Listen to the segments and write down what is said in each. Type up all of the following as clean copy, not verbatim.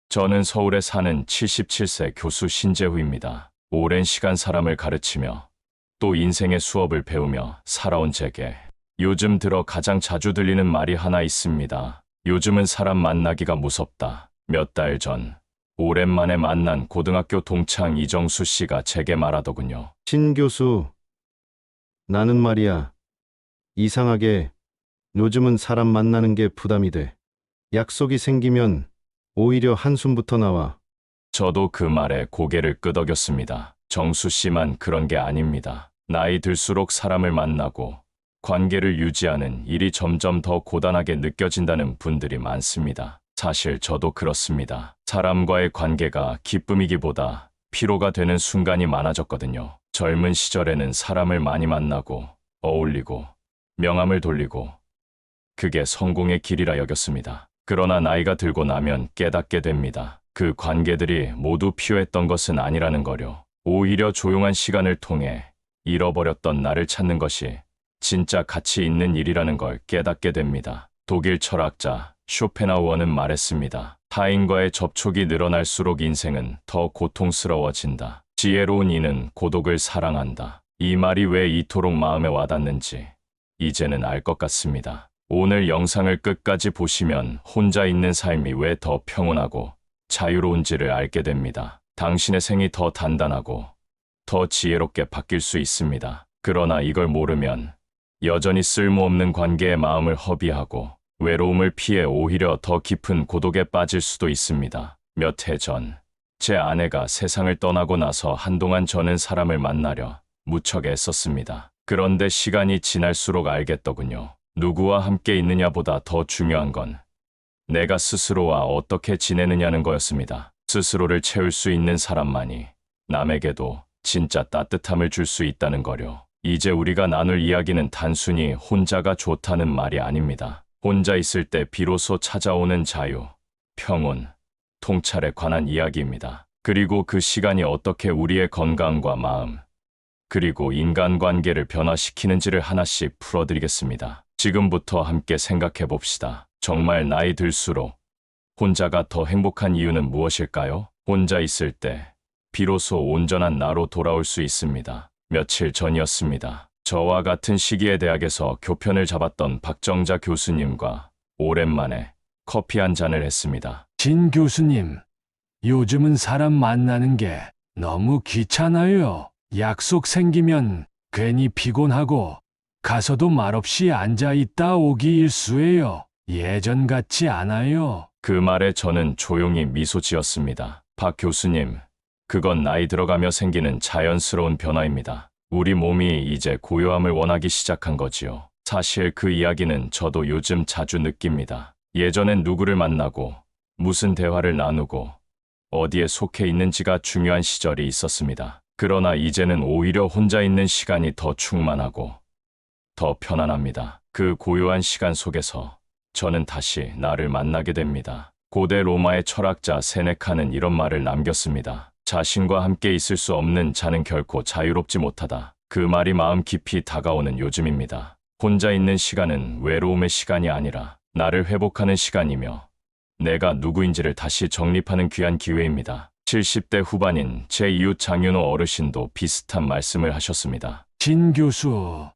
저는 서울에 사는 77세 교수 신재후입니다. 오랜 시간 사람을 가르치며 또 인생의 수업을 배우며 살아온 제게 요즘 들어 가장 자주 들리는 말이 하나 있습니다. 요즘은 사람 만나기가 무섭다. 몇 달 전 오랜만에 만난 고등학교 동창 이정수 씨가 제게 말하더군요. 신 교수, 나는 말이야. 이상하게 요즘은 사람 만나는 게 부담이 돼. 약속이 생기면 오히려 한숨부터 나와. 저도 그 말에 고개를 끄덕였습니다. 정수 씨만 그런 게 아닙니다. 나이 들수록 사람을 만나고 관계를 유지하는 일이 점점 더 고단하게 느껴진다는 분들이 많습니다. 사실 저도 그렇습니다. 사람과의 관계가 기쁨이기보다 피로가 되는 순간이 많아졌거든요. 젊은 시절에는 사람을 많이 만나고 어울리고 명함을 돌리고 그게 성공의 길이라 여겼습니다. 그러나 나이가 들고 나면 깨닫게 됩니다. 그 관계들이 모두 필요했던 것은 아니라는 거요. 오히려 조용한 시간을 통해 잃어버렸던 나를 찾는 것이 진짜 가치 있는 일이라는 걸 깨닫게 됩니다. 독일 철학자 쇼펜하우어는 말했습니다. 타인과의 접촉이 늘어날수록 인생은 더 고통스러워진다. 지혜로운 이는 고독을 사랑한다. 이 말이 왜 이토록 마음에 와닿는지 이제는 알 것 같습니다. 오늘 영상을 끝까지 보시면 혼자 있는 삶이 왜 더 평온하고 자유로운지를 알게 됩니다. 당신의 생이 더 단단하고 더 지혜롭게 바뀔 수 있습니다. 그러나 이걸 모르면 여전히 쓸모없는 관계에 마음을 허비하고 외로움을 피해 오히려 더 깊은 고독에 빠질 수도 있습니다. 몇 해 전, 제 아내가 세상을 떠나고 나서 한동안 저는 사람을 만나려 무척 애썼습니다. 그런데 시간이 지날수록 알겠더군요. 누구와 함께 있느냐보다 더 중요한 건 내가 스스로와 어떻게 지내느냐는 거였습니다. 스스로를 채울 수 있는 사람만이 남에게도 진짜 따뜻함을 줄 수 있다는 거요. 이제 우리가 나눌 이야기는 단순히 혼자가 좋다는 말이 아닙니다. 혼자 있을 때 비로소 찾아오는 자유, 평온, 통찰에 관한 이야기입니다. 그리고 그 시간이 어떻게 우리의 건강과 마음, 그리고 인간관계를 변화시키는지를 하나씩 풀어드리겠습니다. 지금부터 함께 생각해 봅시다. 정말 나이 들수록 혼자가 더 행복한 이유는 무엇일까요? 혼자 있을 때 비로소 온전한 나로 돌아올 수 있습니다. 며칠 전이었습니다. 저와 같은 시기에 대학에서 교편을 잡았던 박정자 교수님과 오랜만에 커피 한 잔을 했습니다. 진 교수님, 요즘은 사람 만나는 게 너무 귀찮아요. 약속 생기면 괜히 피곤하고 가서도 말없이 앉아 있다 오기 일쑤예요. 예전 같지 않아요. 그 말에 저는 조용히 미소 지었습니다. 박 교수님, 그건 나이 들어가며 생기는 자연스러운 변화입니다. 우리 몸이 이제 고요함을 원하기 시작한 거지요. 사실 그 이야기는 저도 요즘 자주 느낍니다. 예전엔 누구를 만나고 무슨 대화를 나누고 어디에 속해 있는지가 중요한 시절이 있었습니다. 그러나 이제는 오히려 혼자 있는 시간이 더 충만하고 더 편안합니다. 그 고요한 시간 속에서 저는 다시 나를 만나게 됩니다. 고대 로마의 철학자 세네카는 이런 말을 남겼습니다. 자신과 함께 있을 수 없는 자는 결코 자유롭지 못하다. 그 말이 마음 깊이 다가오는 요즘입니다. 혼자 있는 시간은 외로움의 시간이 아니라 나를 회복하는 시간이며 내가 누구인지를 다시 정립하는 귀한 기회입니다. 70대 후반인 제 이웃 장윤호 어르신도 비슷한 말씀을 하셨습니다. 진 교수,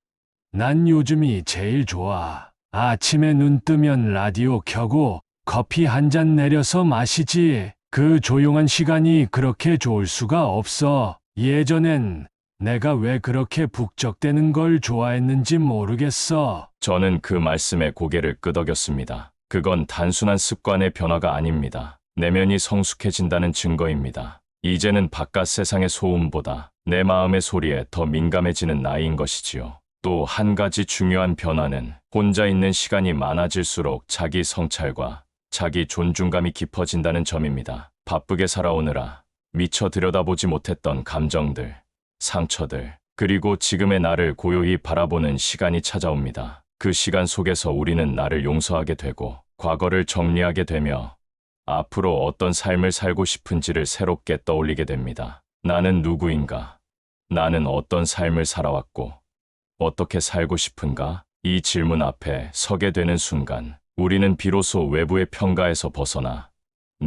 난 요즘이 제일 좋아. 아침에 눈 뜨면 라디오 켜고 커피 한 잔 내려서 마시지. 그 조용한 시간이 그렇게 좋을 수가 없어. 예전엔 내가 왜 그렇게 북적대는 걸 좋아했는지 모르겠어. 저는 그 말씀에 고개를 끄덕였습니다. 그건 단순한 습관의 변화가 아닙니다. 내면이 성숙해진다는 증거입니다. 이제는 바깥 세상의 소음보다 내 마음의 소리에 더 민감해지는 나이인 것이지요. 또 한 가지 중요한 변화는 혼자 있는 시간이 많아질수록 자기 성찰과 자기 존중감이 깊어진다는 점입니다. 바쁘게 살아오느라 미처 들여다보지 못했던 감정들, 상처들, 그리고 지금의 나를 고요히 바라보는 시간이 찾아옵니다. 그 시간 속에서 우리는 나를 용서하게 되고 과거를 정리하게 되며 앞으로 어떤 삶을 살고 싶은지를 새롭게 떠올리게 됩니다. 나는 누구인가? 나는 어떤 삶을 살아왔고 어떻게 살고 싶은가? 이 질문 앞에 서게 되는 순간 우리는 비로소 외부의 평가에서 벗어나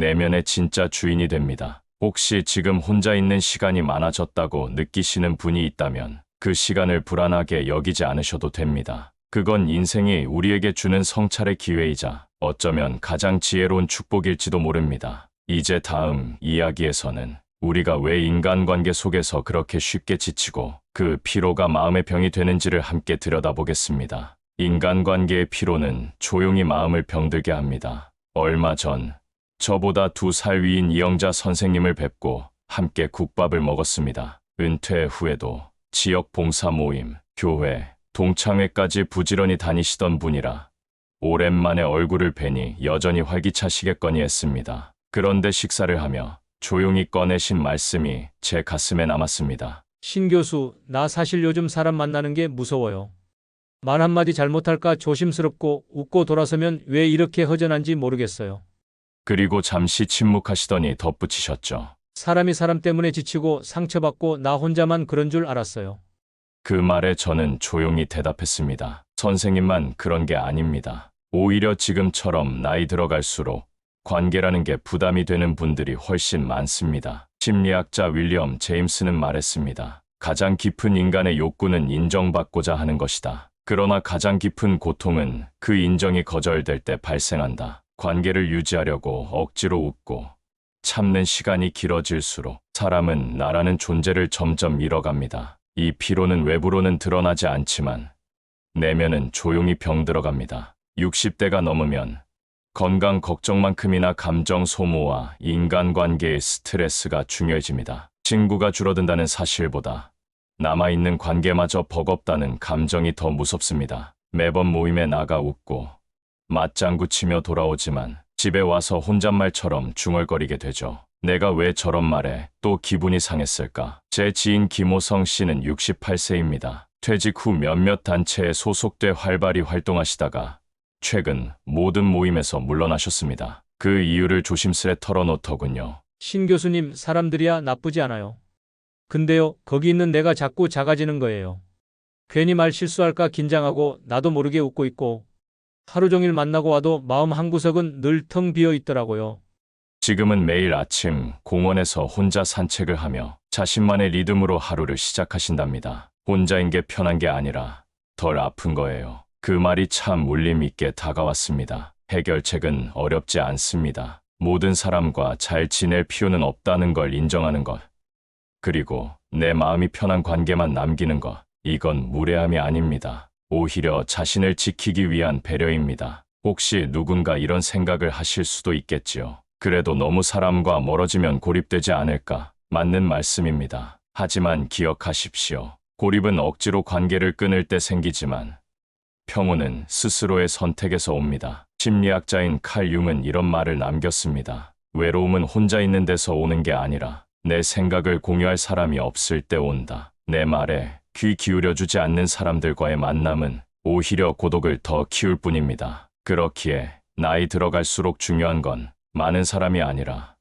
내면의 진짜 주인이 됩니다. 혹시 지금 혼자 있는 시간이 많아졌다고 느끼시는 분이 있다면 그 시간을 불안하게 여기지 않으셔도 됩니다. 그건 인생이 우리에게 주는 성찰의 기회이자 어쩌면 가장 지혜로운 축복일지도 모릅니다. 이제 다음 이야기에서는 우리가 왜 인간관계 속에서 그렇게 쉽게 지치고 그 피로가 마음의 병이 되는지를 함께 들여다보겠습니다. 인간관계의 피로는 조용히 마음을 병들게 합니다. 얼마 전 저보다 2살 위인 이영자 선생님을 뵙고 함께 국밥을 먹었습니다. 은퇴 후에도 지역 봉사 모임, 교회, 동창회까지 부지런히 다니시던 분이라 오랜만에 얼굴을 뵈니 여전히 활기차시겠거니 했습니다. 그런데 식사를 하며 조용히 꺼내신 말씀이 제 가슴에 남았습니다. 신 교수, 나 사실 요즘 사람 만나는 게 무서워요. 말 한마디 잘못할까 조심스럽고 웃고 돌아서면 왜 이렇게 허전한지 모르겠어요. 그리고 잠시 침묵하시더니 덧붙이셨죠. 사람이 사람 때문에 지치고 상처받고 나 혼자만 그런 줄 알았어요. 그 말에 저는 조용히 대답했습니다. 선생님만 그런 게 아닙니다. 오히려 지금처럼 나이 들어갈수록 관계라는 게 부담이 되는 분들이 훨씬 많습니다. 심리학자 윌리엄 제임스는 말했습니다. 가장 깊은 인간의 욕구는 인정받고자 하는 것이다. 그러나 가장 깊은 고통은 그 인정이 거절될 때 발생한다. 관계를 유지하려고 억지로 웃고 참는 시간이 길어질수록 사람은 나라는 존재를 점점 잃어갑니다. 이 피로는 외부로는 드러나지 않지만 내면은 조용히 병들어갑니다. 60대가 넘으면 건강 걱정만큼이나 감정 소모와 인간관계의 스트레스가 중요해집니다. 친구가 줄어든다는 사실보다 남아있는 관계마저 버겁다는 감정이 더 무섭습니다. 매번 모임에 나가 웃고 맞장구 치며 돌아오지만 집에 와서 혼잣말처럼 중얼거리게 되죠. 내가 왜 저런 말에 또 기분이 상했을까? 제 지인 김호성 씨는 68세입니다. 퇴직 후 몇몇 단체에 소속돼 활발히 활동하시다가 최근 모든 모임에서 물러나셨습니다. 그 이유를 조심스레 털어놓더군요. 신 교수님, 사람들이야 나쁘지 않아요. 근데요, 거기 있는 내가 자꾸 작아지는 거예요. 괜히 말 실수할까 긴장하고 나도 모르게 웃고 있고 하루 종일 만나고 와도 마음 한구석은 늘 텅 비어 있더라고요. 지금은 매일 아침 공원에서 혼자 산책을 하며 자신만의 리듬으로 하루를 시작하신답니다. 혼자인 게 편한 게 아니라 덜 아픈 거예요. 그 말이 참 울림 있게 다가왔습니다. 해결책은 어렵지 않습니다. 모든 사람과 잘 지낼 필요는 없다는 걸 인정하는 것. 그리고 내 마음이 편한 관계만 남기는 것. 이건 무례함이 아닙니다. 오히려 자신을 지키기 위한 배려입니다. 혹시 누군가 이런 생각을 하실 수도 있겠지요. 그래도 너무 사람과 멀어지면 고립되지 않을까? 맞는 말씀입니다. 하지만 기억하십시오. 고립은 억지로 관계를 끊을 때 생기지만 평온은 스스로의 선택에서 옵니다. 심리학자인 칼 융은 이런 말을 남겼습니다. 외로움은 혼자 있는 데서 오는 게 아니라 내 생각을 공유할 사람이 없을 때 온다. 내 말에 귀 기울여주지 않는 사람들과의 만남은 오히려 고독을 더 키울 뿐입니다. 그렇기에 나이 들어갈수록 중요한 건 많은 사람이 아니라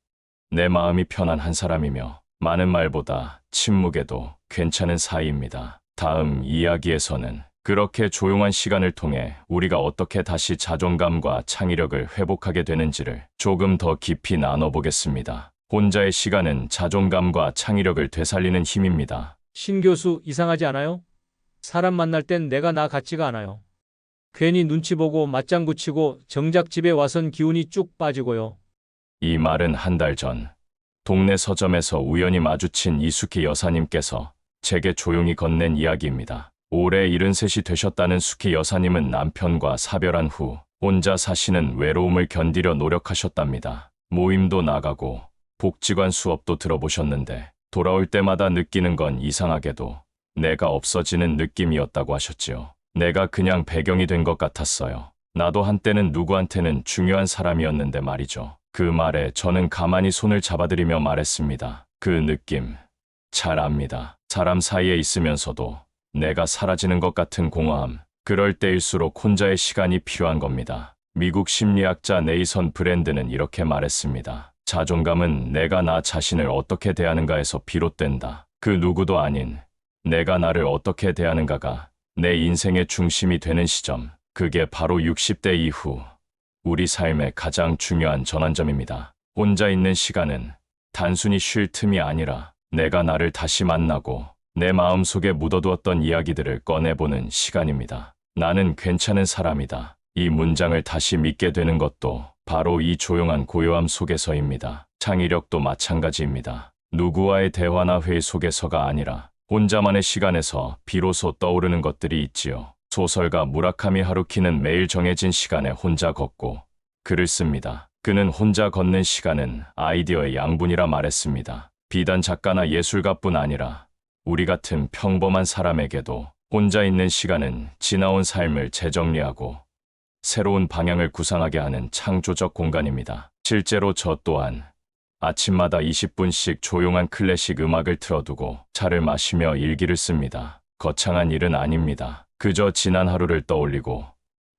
내 마음이 편한 한 사람이며 많은 말보다 침묵에도 괜찮은 사이입니다. 다음 이야기에서는 그렇게 조용한 시간을 통해 우리가 어떻게 다시 자존감과 창의력을 회복하게 되는지를 조금 더 깊이 나눠보겠습니다. 혼자의 시간은 자존감과 창의력을 되살리는 힘입니다. 신 교수, 이상하지 않아요? 사람 만날 땐 내가 나 같지가 않아요. 괜히 눈치 보고 맞장구 치고 정작 집에 와선 기운이 쭉 빠지고요. 이 말은 한 달 전 동네 서점에서 우연히 마주친 이숙희 여사님께서 제게 조용히 건넨 이야기입니다. 올해 73이 되셨다는 숙희 여사님은 남편과 사별한 후 혼자 사시는 외로움을 견디려 노력하셨답니다. 모임도 나가고 복지관 수업도 들어보셨는데 돌아올 때마다 느끼는 건 이상하게도 내가 없어지는 느낌이었다고 하셨지요. 내가 그냥 배경이 된 것 같았어요. 나도 한때는 누구한테는 중요한 사람이었는데 말이죠. 그 말에 저는 가만히 손을 잡아드리며 말했습니다. 그 느낌 잘 압니다. 사람 사이에 있으면서도 내가 사라지는 것 같은 공허함. 그럴 때일수록 혼자의 시간이 필요한 겁니다. 미국 심리학자 네이선 브랜드는 이렇게 말했습니다. 자존감은 내가 나 자신을 어떻게 대하는가에서 비롯된다. 그 누구도 아닌 내가 나를 어떻게 대하는가가 내 인생의 중심이 되는 시점. 그게 바로 60대 이후 우리 삶의 가장 중요한 전환점입니다. 혼자 있는 시간은 단순히 쉴 틈이 아니라 내가 나를 다시 만나고 내 마음속에 묻어두었던 이야기들을 꺼내보는 시간입니다. 나는 괜찮은 사람이다. 이 문장을 다시 믿게 되는 것도 바로 이 조용한 고요함 속에서입니다. 창의력도 마찬가지입니다. 누구와의 대화나 회의 속에서가 아니라 혼자만의 시간에서 비로소 떠오르는 것들이 있지요. 소설가 무라카미 하루키는 매일 정해진 시간에 혼자 걷고 글을 씁니다. 그는 혼자 걷는 시간은 아이디어의 양분이라 말했습니다. 비단 작가나 예술가뿐 아니라 우리 같은 평범한 사람에게도 혼자 있는 시간은 지나온 삶을 재정리하고 새로운 방향을 구상하게 하는 창조적 공간입니다. 실제로 저 또한 아침마다 20분씩 조용한 클래식 음악을 틀어두고 차를 마시며 일기를 씁니다. 거창한 일은 아닙니다. 그저 지난 하루를 떠올리고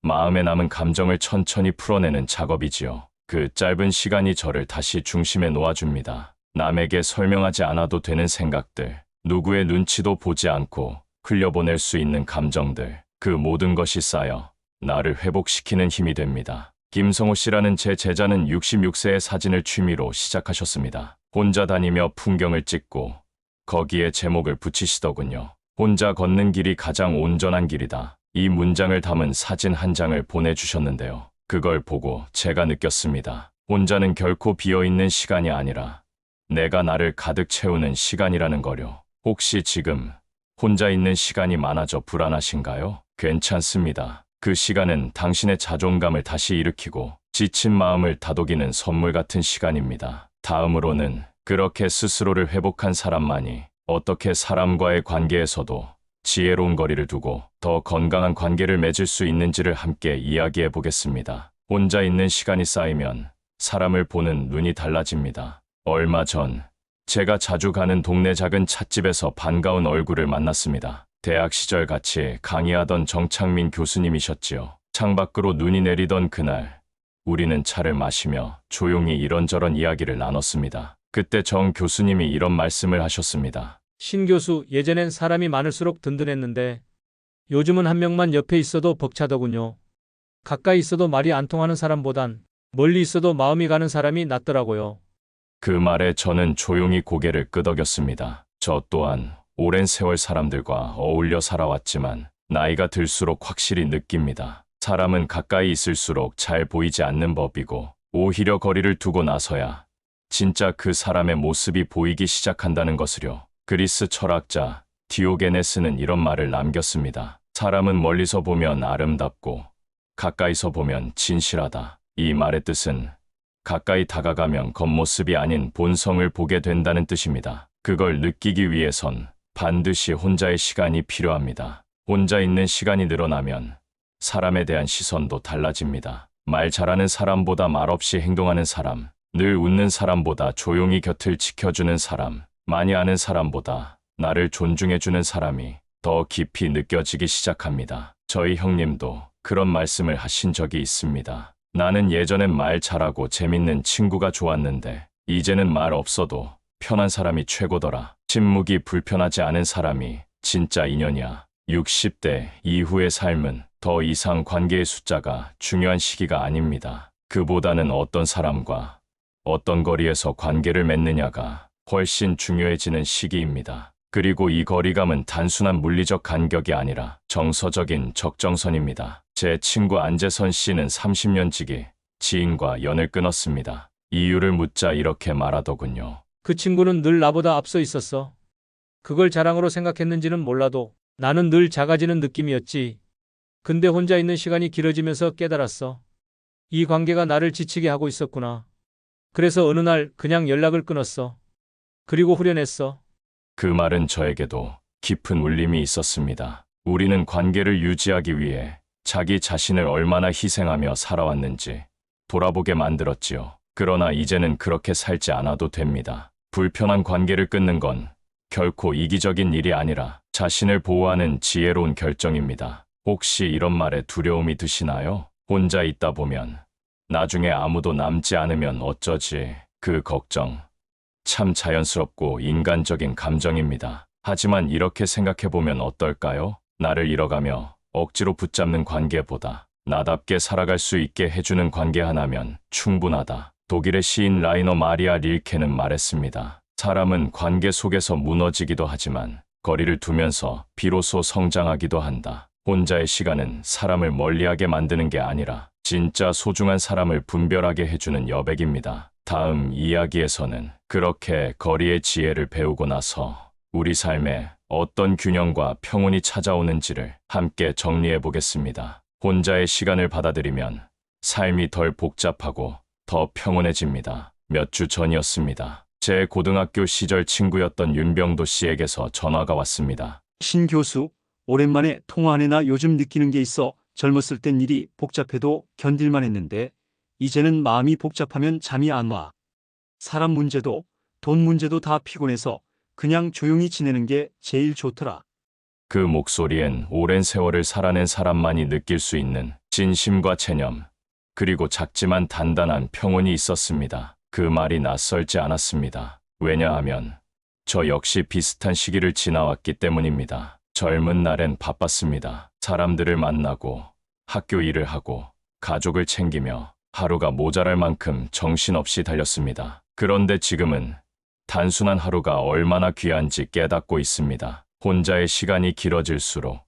마음에 남은 감정을 천천히 풀어내는 작업이지요. 그 짧은 시간이 저를 다시 중심에 놓아줍니다. 남에게 설명하지 않아도 되는 생각들, 누구의 눈치도 보지 않고 흘려보낼 수 있는 감정들, 그 모든 것이 쌓여 나를 회복시키는 힘이 됩니다. 김성호 씨라는 제 제자는 66세의 사진을 취미로 시작하셨습니다. 혼자 다니며 풍경을 찍고 거기에 제목을 붙이시더군요. 혼자 걷는 길이 가장 온전한 길이다. 이 문장을 담은 사진 한 장을 보내주셨는데요. 그걸 보고 제가 느꼈습니다. 혼자는 결코 비어있는 시간이 아니라 내가 나를 가득 채우는 시간이라는 거요. 혹시 지금 혼자 있는 시간이 많아져 불안하신가요? 괜찮습니다. 그 시간은 당신의 자존감을 다시 일으키고 지친 마음을 다독이는 선물 같은 시간입니다. 다음으로는 그렇게 스스로를 회복한 사람만이 어떻게 사람과의 관계에서도 지혜로운 거리를 두고 더 건강한 관계를 맺을 수 있는지를 함께 이야기해 보겠습니다. 혼자 있는 시간이 쌓이면 사람을 보는 눈이 달라집니다. 얼마 전 제가 자주 가는 동네 작은 찻집에서 반가운 얼굴을 만났습니다. 대학 시절 같이 강의하던 정창민 교수님이셨지요. 창밖으로 눈이 내리던 그날 우리는 차를 마시며 조용히 이런저런 이야기를 나눴습니다. 그때 정 교수님이 이런 말씀을 하셨습니다. 신 교수, 예전엔 사람이 많을수록 든든했는데 요즘은 한 명만 옆에 있어도 벅차더군요. 가까이 있어도 말이 안 통하는 사람보단 멀리 있어도 마음이 가는 사람이 낫더라고요. 그 말에 저는 조용히 고개를 끄덕였습니다. 저 또한 오랜 세월 사람들과 어울려 살아왔지만 나이가 들수록 확실히 느낍니다. 사람은 가까이 있을수록 잘 보이지 않는 법이고 오히려 거리를 두고 나서야 진짜 그 사람의 모습이 보이기 시작한다는 것을요. 그리스 철학자 디오게네스는 이런 말을 남겼습니다. 사람은 멀리서 보면 아름답고 가까이서 보면 진실하다. 이 말의 뜻은 가까이 다가가면 겉모습이 아닌 본성을 보게 된다는 뜻입니다. 그걸 느끼기 위해선 반드시 혼자의 시간이 필요합니다. 혼자 있는 시간이 늘어나면 사람에 대한 시선도 달라집니다. 말 잘하는 사람보다 말없이 행동하는 사람, 늘 웃는 사람보다 조용히 곁을 지켜주는 사람, 많이 아는 사람보다 나를 존중해주는 사람이 더 깊이 느껴지기 시작합니다. 저희 형님도 그런 말씀을 하신 적이 있습니다. 나는 예전엔 말 잘하고 재밌는 친구가 좋았는데 이제는 말 없어도 편한 사람이 최고더라. 침묵이 불편하지 않은 사람이 진짜 인연이야. 60대 이후의 삶은 더 이상 관계의 숫자가 중요한 시기가 아닙니다. 그보다는 어떤 사람과 어떤 거리에서 관계를 맺느냐가 훨씬 중요해지는 시기입니다. 그리고 이 거리감은 단순한 물리적 간격이 아니라 정서적인 적정선입니다. 제 친구 안재선 씨는 30년 지기 지인과 연을 끊었습니다. 이유를 묻자 이렇게 말하더군요. 그 친구는 늘 나보다 앞서 있었어. 그걸 자랑으로 생각했는지는 몰라도 나는 늘 작아지는 느낌이었지. 근데 혼자 있는 시간이 길어지면서 깨달았어. 이 관계가 나를 지치게 하고 있었구나. 그래서 어느 날 그냥 연락을 끊었어. 그리고 후련했어. 그 말은 저에게도 깊은 울림이 있었습니다. 우리는 관계를 유지하기 위해 자기 자신을 얼마나 희생하며 살아왔는지 돌아보게 만들었지요. 그러나 이제는 그렇게 살지 않아도 됩니다. 불편한 관계를 끊는 건 결코 이기적인 일이 아니라 자신을 보호하는 지혜로운 결정입니다. 혹시 이런 말에 두려움이 드시나요? 혼자 있다 보면 나중에 아무도 남지 않으면 어쩌지? 그 걱정. 참 자연스럽고 인간적인 감정입니다. 하지만 이렇게 생각해보면 어떨까요? 나를 잃어가며 억지로 붙잡는 관계보다 나답게 살아갈 수 있게 해주는 관계 하나면 충분하다. 독일의 시인 라이너 마리아 릴케는 말했습니다. 사람은 관계 속에서 무너지기도 하지만 거리를 두면서 비로소 성장하기도 한다. 혼자의 시간은 사람을 멀리하게 만드는 게 아니라 진짜 소중한 사람을 분별하게 해주는 여백입니다. 다음 이야기에서는 그렇게 거리의 지혜를 배우고 나서 우리 삶에 어떤 균형과 평온이 찾아오는지를 함께 정리해 보겠습니다. 혼자의 시간을 받아들이면 삶이 덜 복잡하고 더 평온해집니다. 몇 주 전이었습니다. 제 고등학교 시절 친구였던 윤병도 씨에게서 전화가 왔습니다. 신 교수, 오랜만에 통화하네. 나 요즘 느끼는 게 있어. 젊었을 땐 일이 복잡해도 견딜만 했는데 이제는 마음이 복잡하면 잠이 안 와. 사람 문제도 돈 문제도 다 피곤해서 그냥 조용히 지내는 게 제일 좋더라. 그 목소리엔 오랜 세월을 살아낸 사람만이 느낄 수 있는 진심과 체념, 그리고 작지만 단단한 평온이 있었습니다. 그 말이 낯설지 않았습니다. 왜냐하면 저 역시 비슷한 시기를 지나왔기 때문입니다. 젊은 날엔 바빴습니다. 사람들을 만나고 학교 일을 하고 가족을 챙기며 하루가 모자랄 만큼 정신없이 달렸습니다. 그런데 지금은 단순한 하루가 얼마나 귀한지 깨닫고 있습니다. 혼자의 시간이 길어질수록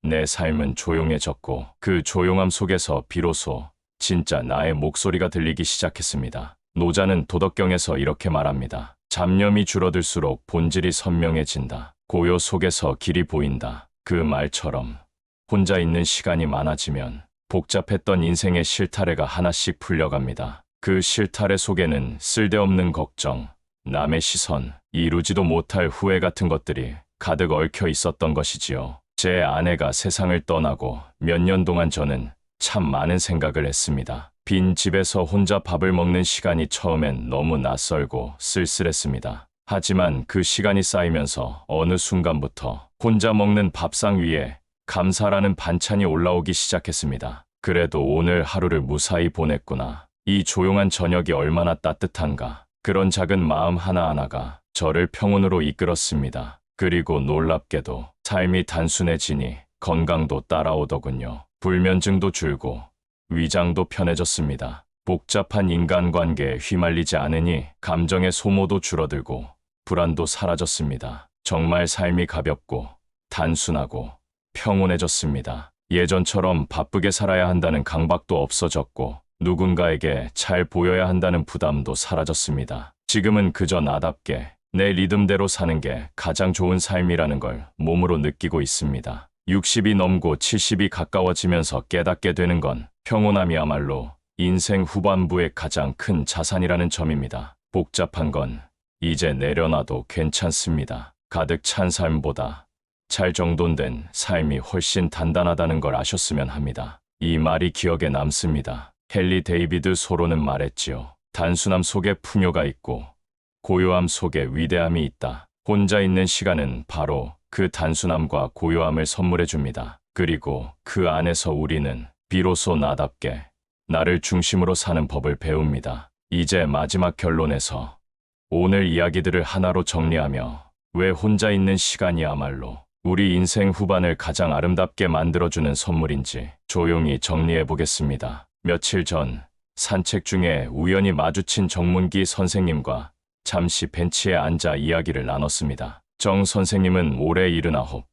내 삶은 조용해졌고 그 조용함 속에서 비로소 진짜 나의 목소리가 들리기 시작했습니다. 노자는 도덕경에서 이렇게 말합니다. 잡념이 줄어들수록 본질이 선명해진다. 고요 속에서 길이 보인다. 그 말처럼 혼자 있는 시간이 많아지면 복잡했던 인생의 실타래가 하나씩 풀려갑니다. 그 실타래 속에는 쓸데없는 걱정, 남의 시선, 이루지도 못할 후회 같은 것들이 가득 얽혀 있었던 것이지요. 제 아내가 세상을 떠나고 몇 년 동안 저는 참 많은 생각을 했습니다. 빈 집에서 혼자 밥을 먹는 시간이 처음엔 너무 낯설고 쓸쓸했습니다. 하지만 그 시간이 쌓이면서 어느 순간부터 혼자 먹는 밥상 위에 감사라는 반찬이 올라오기 시작했습니다. 그래도 오늘 하루를 무사히 보냈구나. 이 조용한 저녁이 얼마나 따뜻한가. 그런 작은 마음 하나하나가 저를 평온으로 이끌었습니다. 그리고 놀랍게도 삶이 단순해지니 건강도 따라오더군요. 불면증도 줄고 위장도 편해졌습니다. 복잡한 인간관계에 휘말리지 않으니 감정의 소모도 줄어들고 불안도 사라졌습니다. 정말 삶이 가볍고 단순하고 평온해졌습니다. 예전처럼 바쁘게 살아야 한다는 강박도 없어졌고 누군가에게 잘 보여야 한다는 부담도 사라졌습니다. 지금은 그저 나답게 내 리듬대로 사는 게 가장 좋은 삶이라는 걸 몸으로 느끼고 있습니다. 60이 넘고 70이 가까워지면서 깨닫게 되는 건 평온함이야말로 인생 후반부의 가장 큰 자산이라는 점입니다. 복잡한 건 이제 내려놔도 괜찮습니다. 가득 찬 삶보다 잘 정돈된 삶이 훨씬 단단하다는 걸 아셨으면 합니다. 이 말이 기억에 남습니다. 헨리 데이비드 소로는 말했지요. 단순함 속에 풍요가 있고 고요함 속에 위대함이 있다. 혼자 있는 시간은 바로 그 단순함과 고요함을 선물해 줍니다. 그리고 그 안에서 우리는 비로소 나답게 나를 중심으로 사는 법을 배웁니다. 이제 마지막 결론에서 오늘 이야기들을 하나로 정리하며 왜 혼자 있는 시간이야말로 우리 인생 후반을 가장 아름답게 만들어주는 선물인지 조용히 정리해 보겠습니다. 며칠 전 산책 중에 우연히 마주친 정문기 선생님과 잠시 벤치에 앉아 이야기를 나눴습니다. 정 선생님은 올해 79,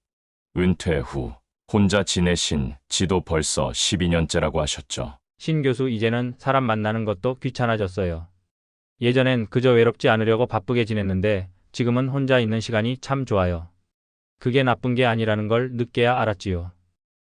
은퇴 후 혼자 지내신 지도 벌써 12년째라고 하셨죠. 신 교수, 이제는 사람 만나는 것도 귀찮아졌어요. 예전엔 그저 외롭지 않으려고 바쁘게 지냈는데 지금은 혼자 있는 시간이 참 좋아요. 그게 나쁜 게 아니라는 걸 늦게야 알았지요.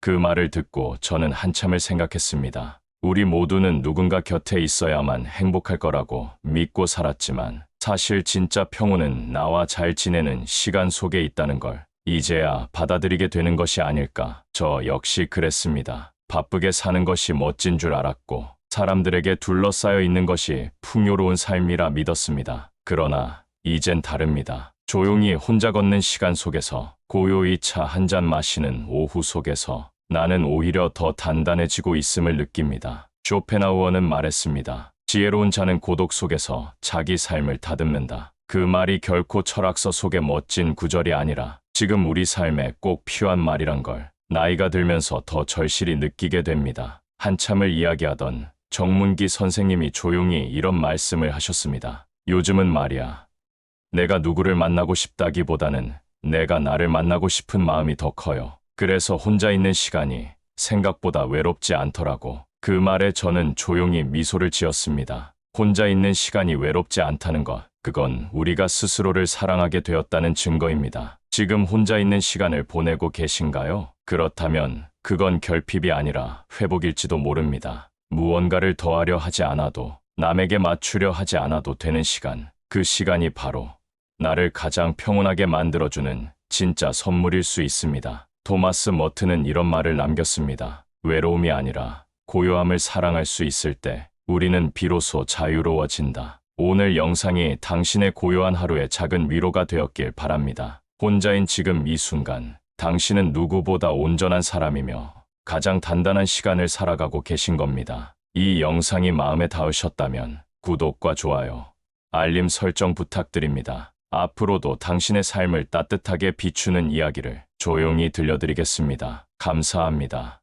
그 말을 듣고 저는 한참을 생각했습니다. 우리 모두는 누군가 곁에 있어야만 행복할 거라고 믿고 살았지만 사실 진짜 평온은 나와 잘 지내는 시간 속에 있다는 걸 이제야 받아들이게 되는 것이 아닐까. 저 역시 그랬습니다. 바쁘게 사는 것이 멋진 줄 알았고 사람들에게 둘러싸여 있는 것이 풍요로운 삶이라 믿었습니다. 그러나 이젠 다릅니다. 조용히 혼자 걷는 시간 속에서 고요히 차 한 잔 마시는 오후 속에서 나는 오히려 더 단단해지고 있음을 느낍니다. 쇼펜하우어는 말했습니다. 지혜로운 자는 고독 속에서 자기 삶을 다듬는다. 그 말이 결코 철학서 속의 멋진 구절이 아니라 지금 우리 삶에 꼭 필요한 말이란 걸 나이가 들면서 더 절실히 느끼게 됩니다. 한참을 이야기하던 정문기 선생님이 조용히 이런 말씀을 하셨습니다. 요즘은 말이야. 내가 누구를 만나고 싶다기보다는 내가 나를 만나고 싶은 마음이 더 커요. 그래서 혼자 있는 시간이 생각보다 외롭지 않더라고. 그 말에 저는 조용히 미소를 지었습니다. 혼자 있는 시간이 외롭지 않다는 것, 그건 우리가 스스로를 사랑하게 되었다는 증거입니다. 지금 혼자 있는 시간을 보내고 계신가요? 그렇다면 그건 결핍이 아니라 회복일지도 모릅니다. 무언가를 더하려 하지 않아도, 남에게 맞추려 하지 않아도 되는 시간, 그 시간이 바로 나를 가장 평온하게 만들어주는 진짜 선물일 수 있습니다. 토마스 머튼은 이런 말을 남겼습니다. 외로움이 아니라 고요함을 사랑할 수 있을 때 우리는 비로소 자유로워진다. 오늘 영상이 당신의 고요한 하루에 작은 위로가 되었길 바랍니다. 혼자인 지금 이 순간, 당신은 누구보다 온전한 사람이며 가장 단단한 시간을 살아가고 계신 겁니다. 이 영상이 마음에 닿으셨다면 구독과 좋아요, 알림 설정 부탁드립니다. 앞으로도 당신의 삶을 따뜻하게 비추는 이야기를 조용히 들려드리겠습니다. 감사합니다.